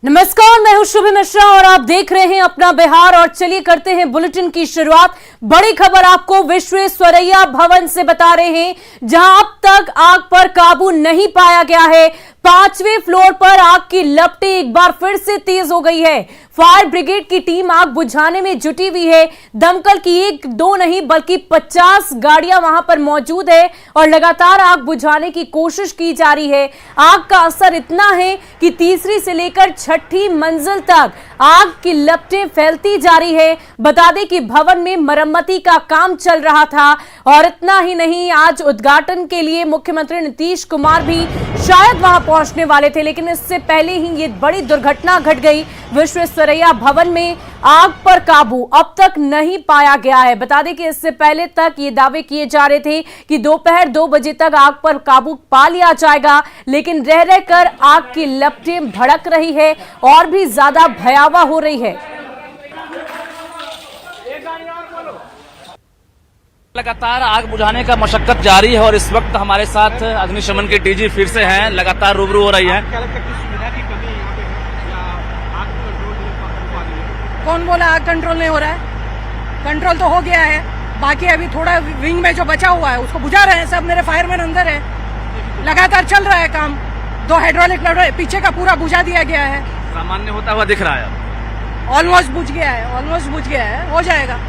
नमस्कार, मैं हूं शुभी मिश्रा और आप देख रहे हैं अपना बिहार। और चलिए करते हैं बुलेटिन की शुरुआत। बड़ी खबर आपको विश्वेश्वरैया भवन से बता रहे हैं, जहां अब तक आग पर काबू नहीं पाया गया है। 5वें फ्लोर पर आग की लपटें एक बार फिर से तेज हो गई है। फायर ब्रिगेड की टीम आग बुझाने में जुटी हुई है। दमकल की एक दो नहीं बल्कि 50 गाड़ियां वहां पर मौजूद है और लगातार आग बुझाने की कोशिश की जा रही है। आग का असर इतना है कि तीसरी से लेकर छठी मंजिल तक आग की लपटें फैलती जा रही है। बता दें कि भवन में मरम्मती का काम चल रहा था और इतना ही नहीं, आज उद्घाटन के लिए मुख्यमंत्री नीतीश कुमार भी शायद वहां पहुंचने वाले थे, लेकिन इससे पहले ही ये बड़ी दुर्घटना घट गई। विश्वेश्वरैया भवन में आग पर काबू अब तक नहीं पाया गया है। बता दें कि इससे पहले तक ये दावे किए जा रहे थे कि दोपहर 2 बजे तक आग पर काबू पा लिया जाएगा, लेकिन रह रहकर आग की लपटें भड़क रही है और भी ज्यादा भयावह हो रही है। लगातार आग बुझाने का मशक्कत जारी है और इस वक्त हमारे साथ अग्निशमन के डीजी फिर से हैं, लगातार रूबरू हो रही हैं। कौन बोला आग कंट्रोल नहीं हो रहा है? कंट्रोल तो हो गया है, बाकी अभी थोड़ा विंग में जो बचा हुआ है उसको बुझा रहे हैं सब। मेरे फायरमैन अंदर है, लगातार चल रहा है काम। 2 हाइड्रोलिक पीछे का पूरा बुझा दिया गया है। सामान्य होता हुआ दिख रहा है, ऑलमोस्ट बुझ गया है, ऑलमोस्ट बुझ गया है, हो जाएगा।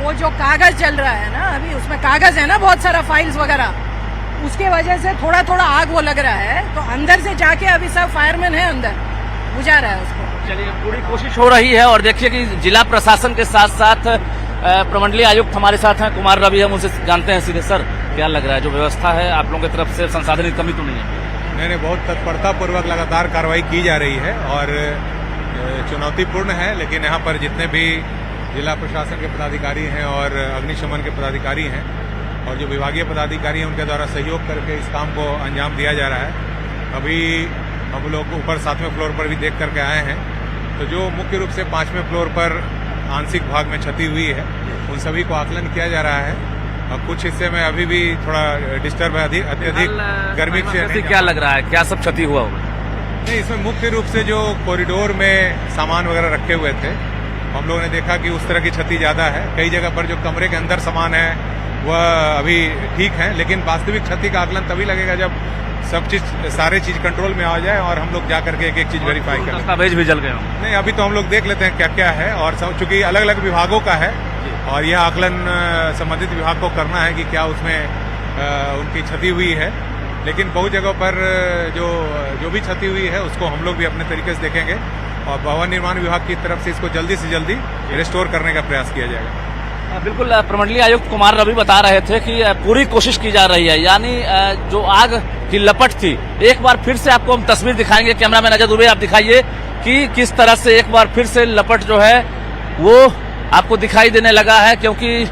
वो जो कागज चल रहा है ना, अभी उसमें कागज है ना, बहुत सारा फाइल्स वगैरह, उसके वजह से थोड़ा थोड़ा आग वो लग रहा है। तो अंदर से जाके अभी सब फायरमैन है अंदर, बुझा रहा है उसको। चलिए, पूरी कोशिश हो रही है। और देखिए कि जिला प्रशासन के साथ साथ प्रमंडलीय आयुक्त हमारे साथ हैं, कुमार रवि, हम उनसे जानते हैं सीधे। सर, क्या लग रहा है जो व्यवस्था है आप लोगों की तरफ से, संसाधन की कमी तो नहीं है? नहीं, बहुत तत्परता पूर्वक लगातार कार्रवाई की जा रही है और चुनौतीपूर्ण है, लेकिन यहाँ पर जितने भी जिला प्रशासन के पदाधिकारी हैं और अग्निशमन के पदाधिकारी हैं और जो विभागीय पदाधिकारी हैं, उनके द्वारा सहयोग करके इस काम को अंजाम दिया जा रहा है। अभी हम लोग ऊपर 7वें फ्लोर पर भी देख करके आए हैं, तो जो मुख्य रूप से 5वें फ्लोर पर आंशिक भाग में क्षति हुई है, उन सभी को आकलन किया जा रहा है। और कुछ हिस्से में अभी भी थोड़ा डिस्टर्ब है, अत्यधिक गर्मी से। क्या लग रहा है, क्या सब क्षति हुआ होगा? नहीं, इसमें मुख्य रूप से जो कॉरिडोर में सामान वगैरह रखे हुए थे, हम लोगों ने देखा कि उस तरह की क्षति ज्यादा है। कई जगह पर जो कमरे के अंदर सामान है वह अभी ठीक है, लेकिन वास्तविक क्षति का आकलन तभी लगेगा जब सब चीज, सारे चीज कंट्रोल में आ जाए और हम लोग जा करके एक एक चीज वेरीफाई करें। दस्तावेज भी जल गए हों? नहीं, अभी तो हम लोग देख लेते हैं क्या क्या है, और चूंकि अलग अलग विभागों का है और यह आकलन संबंधित विभाग को करना है कि क्या उसमें उनकी क्षति हुई है। लेकिन बहुत जगहों पर जो भी क्षति हुई है उसको हम लोग भी अपने तरीके से देखेंगे और भवन निर्माण विभाग की तरफ से इसको जल्दी से जल्दी रिस्टोर करने का प्रयास किया जाएगा। बिल्कुल, प्रमंडलीय आयुक्त कुमार रवि बता रहे थे कि पूरी कोशिश की जा रही है, यानी जो आग की लपट थी, एक बार फिर से आपको हम तस्वीर दिखाएंगे। कैमरामैन अजय दुबे, आप दिखाइए कि किस तरह से एक बार फिर से लपट जो है वो आपको दिखाई देने लगा है, क्योंकि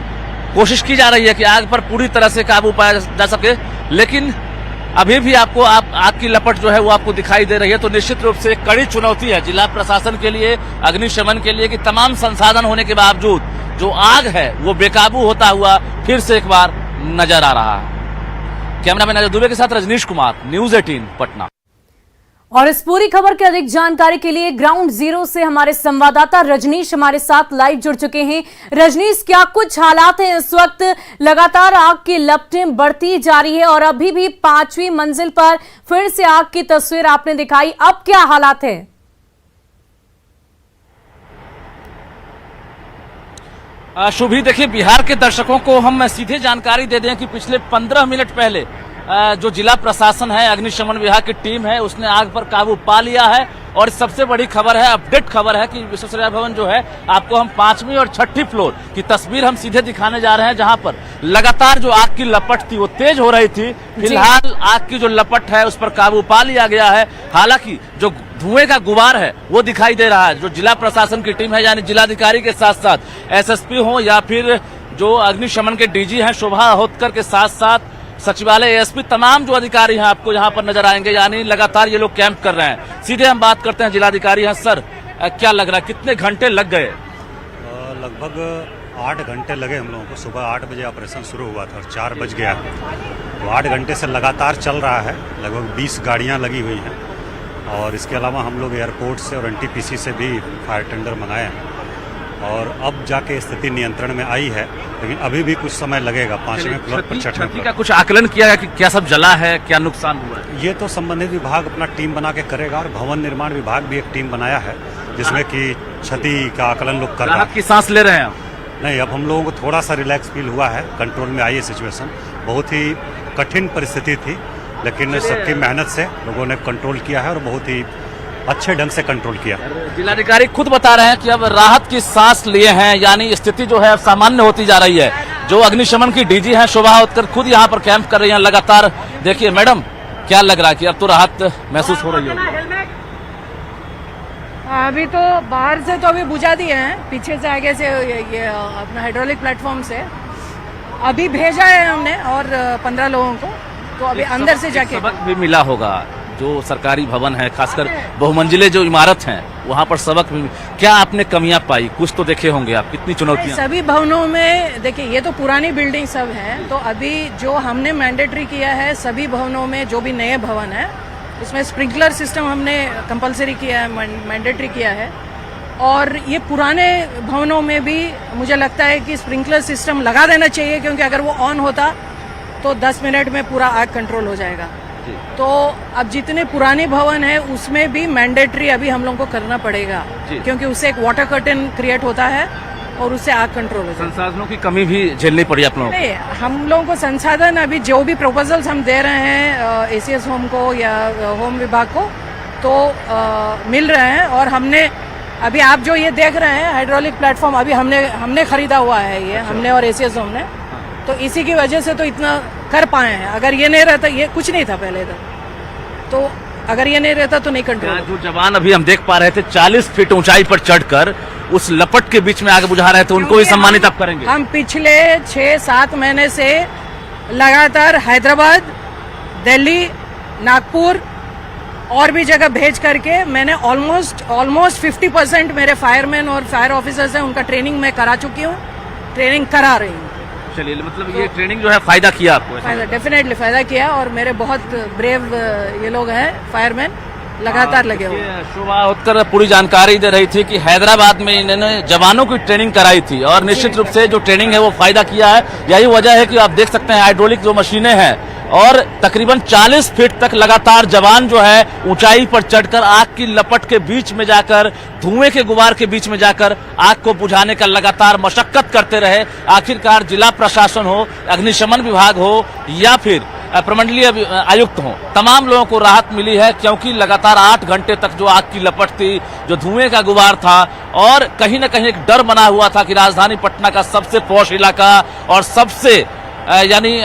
कोशिश की जा रही है कि आग पर पूरी तरह से काबू पाया जा सके, लेकिन अभी भी आपको आग की लपट जो है वो आपको दिखाई दे रही है। तो निश्चित रूप से एक कड़ी चुनौती है जिला प्रशासन के लिए, अग्निशमन के लिए, कि तमाम संसाधन होने के बावजूद जो आग है वो बेकाबू होता हुआ फिर से एक बार नजर आ रहा है। कैमरामैन अजय दुबे के साथ रजनीश कुमार, न्यूज़ 18 पटना। और इस पूरी खबर की अधिक जानकारी के लिए ग्राउंड जीरो से हमारे संवाददाता रजनीश हमारे साथ लाइव जुड़ चुके हैं। रजनीश, क्या कुछ हालात हैं इस वक्त? लगातार आग की लपटें बढ़ती जा रही है और अभी भी 5वीं मंजिल पर फिर से आग की तस्वीर आपने दिखाई, अब क्या हालात है? शुभी, देखिए, बिहार के दर्शकों को हम सीधे जानकारी दे दें कि पिछले 15 मिनट पहले जो जिला प्रशासन है, अग्निशमन विभाग की टीम है, उसने आग पर काबू पा लिया है। और सबसे बड़ी खबर है, अपडेट खबर है कि विश्वेश्वरैया भवन जो है, आपको हम 5वीं और 6ठी फ्लोर की तस्वीर हम सीधे दिखाने जा रहे हैं, जहां पर लगातार जो आग की लपट थी वो तेज हो रही थी। फिलहाल आग की जो लपट है उस पर काबू पा लिया गया है। हालांकि जो धुएं का गुबार है वो दिखाई दे रहा है। जो जिला प्रशासन की टीम है, यानी जिलाधिकारी के साथ साथ एसएसपी हो या फिर जो अग्निशमन के डीजी हैं शोभा होतकर के साथ साथ सचिवालय एएसपी, तमाम जो अधिकारी हैं आपको यहाँ पर नजर आएंगे, यानी लगातार ये लोग कैंप कर रहे हैं। सीधे हम बात करते हैं जिलाधिकारी हैं। सर, क्या लग रहा है, कितने घंटे लग गए? लगभग 8 घंटे लगे हम लोगों को। सुबह 8 बजे ऑपरेशन शुरू हुआ था और 4 बज गया। तो 8 घंटे से लगातार चल रहा है, लगभग 20 गाड़ियां लगी हुई हैं और इसके अलावा हम लोग एयरपोर्ट से और एनटीपीसी से भी फायर टेंडर मंगाए हैं और अब जाके स्थिति नियंत्रण में आई है, लेकिन अभी भी कुछ समय लगेगा 5वें फ्लोर पर चढ़ने क्षति का कुछ आकलन किया है कि क्या सब जला है, क्या नुकसान हुआ है? ये तो संबंधित विभाग अपना टीम बना के करेगा और भवन निर्माण विभाग भी एक टीम बनाया है जिसमें कि क्षति का आकलन लोग कर रहा राहत है। की सांस ले रहे हैं आप? नहीं, अब हम लोगों को थोड़ा सा रिलैक्स फील हुआ है, कंट्रोल में आई है सिचुएशन। बहुत ही कठिन परिस्थिति थी लेकिन सबकी मेहनत से लोगों ने कंट्रोल किया है और बहुत ही अच्छे ढंग से कंट्रोल किया। जिलाधिकारी खुद बता रहे हैं कि अब राहत की सांस लिए हैं, यानी स्थिति जो है अब सामान्य होती जा रही है। जो अग्निशमन की डीजी हैं शोभा होतकर खुद यहाँ पर कैंप कर रही हैं लगातार। देखिए मैडम, क्या लग रहा है कि अब तो राहत महसूस हो रही होगी? अभी तो बाहर से तो अभी बुझा दिए हैं, पीछे से आगे से ये अपना हाइड्रोलिक प्लेटफॉर्म से अभी भेजा है हमने और 15 लोगों को, तो अभी अंदर से जाके सबक भी मिला होगा। जो सरकारी भवन है, खासकर बहुमंजिले जो इमारत हैं, वहाँ पर सबक भी। क्या आपने कमियां पाई? कुछ तो देखे होंगे आप, कितनी चुनौतियां? सभी भवनों में देखिए, ये तो पुरानी बिल्डिंग सब है, तो अभी जो हमने मैंडेटरी किया है सभी भवनों में, जो भी नए भवन है उसमें स्प्रिंकलर सिस्टम हमने कंपलसरी किया है, मैंडेटरी किया है। और ये पुराने भवनों में भी मुझे लगता है कि स्प्रिंकलर सिस्टम लगा देना चाहिए, क्योंकि अगर वो ऑन होता तो 10 मिनट में पूरा आग कंट्रोल हो जाएगा। तो अब जितने पुराने भवन है उसमें भी मैंडेटरी अभी हम लोग को करना पड़ेगा, क्योंकि उससे एक वाटर कर्टन क्रिएट होता है और उससे आग कंट्रोल हो जाता है। संसाधनों की कमी भी झेलनी पड़ी आप लोगों को? नहीं, हम लोगों को संसाधन अभी जो भी प्रपोजल्स हम दे रहे हैं एसीएस होम को या होम विभाग को, तो मिल रहे हैं। और हमने अभी आप जो ये देख रहे हैं हाइड्रोलिक प्लेटफॉर्म, अभी हमने खरीदा हुआ है, ये हमने और एसीएस होम ने, तो इसी की वजह से तो इतना कर पाए हैं। अगर ये नहीं रहता, ये कुछ नहीं था पहले तक, तो अगर ये नहीं रहता तो नहीं कंट्रोल। जो जवान अभी हम देख पा रहे थे 40 फीट ऊंचाई पर चढ़कर उस लपट के बीच में आग बुझा रहे थे, उनको भी सम्मानित आप करेंगे? हम पिछले 6-7 महीने से लगातार हैदराबाद, दिल्ली, नागपुर और भी जगह भेज करके मैंने ऑलमोस्ट 50% मेरे फायरमैन और फायर ऑफिसर्स हैं, उनका ट्रेनिंग मैं करा चुकी हूँ, ट्रेनिंग करा रही हूँ। चलिए, मतलब ये ट्रेनिंग जो है फायदा किया आपको? फायदा, डेफिनेटली फायदा किया। और मेरे बहुत ब्रेव ये लोग हैं फायरमैन, लगातार लगे हुए। शोभा होतकर पूरी जानकारी दे रही थी कि हैदराबाद में इन्होंने जवानों की ट्रेनिंग कराई थी और निश्चित रूप से जो ट्रेनिंग है वो फायदा किया है। यही वजह है कि आप देख सकते हैं हाइड्रोलिक जो मशीनें हैं और तकरीबन 40 फीट तक लगातार जवान जो है ऊंचाई पर चढ़कर आग की लपट के बीच में जाकर, धुएं के गुबार के बीच में जाकर आग को बुझाने का लगातार मशक्कत करते रहे। आखिरकार जिला प्रशासन हो, अग्निशमन विभाग हो या फिर प्रमंडलीय आयुक्त हो, तमाम लोगों को राहत मिली है, क्योंकि लगातार 8 घंटे तक जो आग की लपट थी, जो धुएं का गुबार था और कहीं न कहीं एक डर बना हुआ था कि राजधानी पटना का सबसे पॉश इलाका और सबसे यानी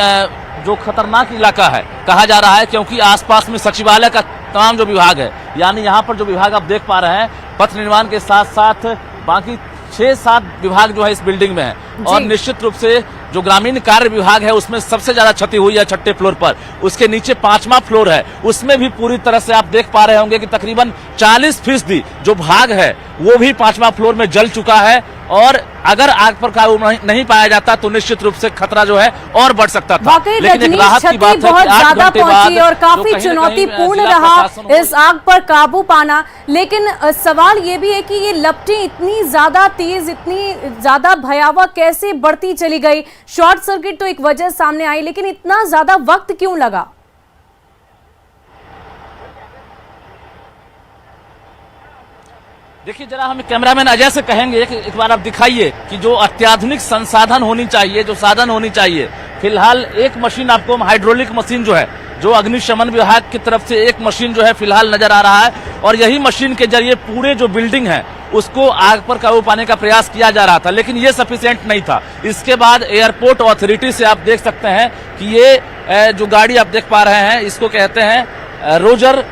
जो खतरनाक इलाका है कहा जा रहा है, क्योंकि आसपास में सचिवालय का तमाम जो विभाग है, यानी यहाँ पर जो विभाग आप देख पा रहे हैं, पथ निर्माण के साथ साथ बाकी 6-7 विभाग जो है इस बिल्डिंग में है। और निश्चित रूप से जो ग्रामीण कार्य विभाग है उसमें सबसे ज्यादा क्षति हुई है 6ठे फ्लोर पर। उसके नीचे 5वां फ्लोर है, उसमें भी पूरी तरह से आप देख पा रहे होंगे कि तकरीबन 40% जो भाग है वो भी 5वां फ्लोर में जल चुका है। और अगर आग पर काबू नहीं पाया जाता तो निश्चित रूप से खतरा जो है और बढ़ सकता था। वाकई रजनीश, क्षति बहुत ज्यादा पहुंची और काफी चुनौतीपूर्ण रहा इस आग पर काबू पाना। लेकिन सवाल ये भी है कि ये लपटें इतनी ज्यादा तेज, इतनी ज्यादा भयावह कैसे बढ़ती चली गई? शॉर्ट सर्किट तो एक वजह सामने आई, लेकिन इतना ज्यादा वक्त क्यों लगा? देखिए, जरा हम कैमरामैन अजय से कहेंगे कि एक बार आप दिखाइए कि जो अत्याधुनिक संसाधन होनी चाहिए, जो साधन होनी चाहिए। फिलहाल एक मशीन आपको, हाइड्रोलिक मशीन जो है, जो अग्निशमन विभाग की तरफ से एक मशीन जो है फिलहाल नजर आ रहा है और यही मशीन के जरिए पूरे जो बिल्डिंग है उसको आग पर काबू पाने का प्रयास किया जा रहा था, लेकिन ये सफिशिएंट नहीं था। इसके बाद एयरपोर्ट अथॉरिटी से आप देख सकते हैं कि ये जो गाड़ी आप देख पा रहे हैं इसको कहते हैं रोजर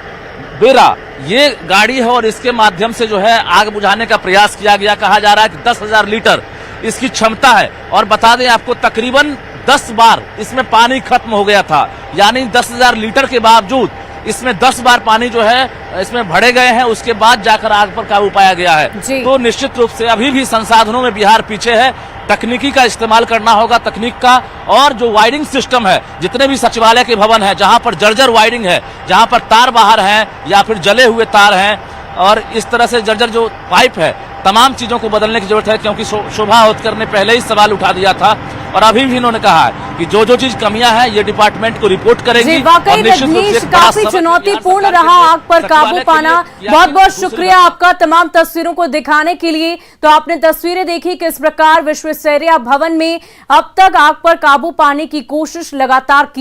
बेरा, ये गाड़ी है और इसके माध्यम से जो है आग बुझाने का प्रयास किया गया। कहा जा रहा है कि 10,000 लीटर इसकी क्षमता है और बता दें आपको तकरीबन 10 बार इसमें पानी खत्म हो गया था, यानी 10,000 लीटर के बावजूद इसमें 10 बार पानी जो है इसमें भरे गए हैं, उसके बाद जाकर आग पर काबू पाया गया है। तो निश्चित रूप से अभी भी संसाधनों में बिहार पीछे है तकनीकी का इस्तेमाल करना होगा, तकनीक का। और जो वायरिंग सिस्टम है, जितने भी सचिवालय के भवन है जहां पर जर्जर वायरिंग है, जहां पर तार बाहर हैं या फिर जले हुए तार हैं और इस तरह से जर्जर जो पाइप है, तमाम चीजों को बदलने की जरूरत है। क्योंकि शोभा होतकर ने पहले ही सवाल उठा दिया था और अभी भी इन्होंने कहा है कि जो चीज कमियां हैं ये डिपार्टमेंट को रिपोर्ट करेंगी। जी वाकई रजनीश, काफी चुनौतीपूर्ण रहा आग पर काबू पाना। बहुत बहुत शुक्रिया आपका तमाम तस्वीरों को दिखाने के लिए। तो आपने तस्वीरें देखी किस प्रकार विश्वेश्वरैया भवन में अब तक आग पर काबू पाने की कोशिश लगातार की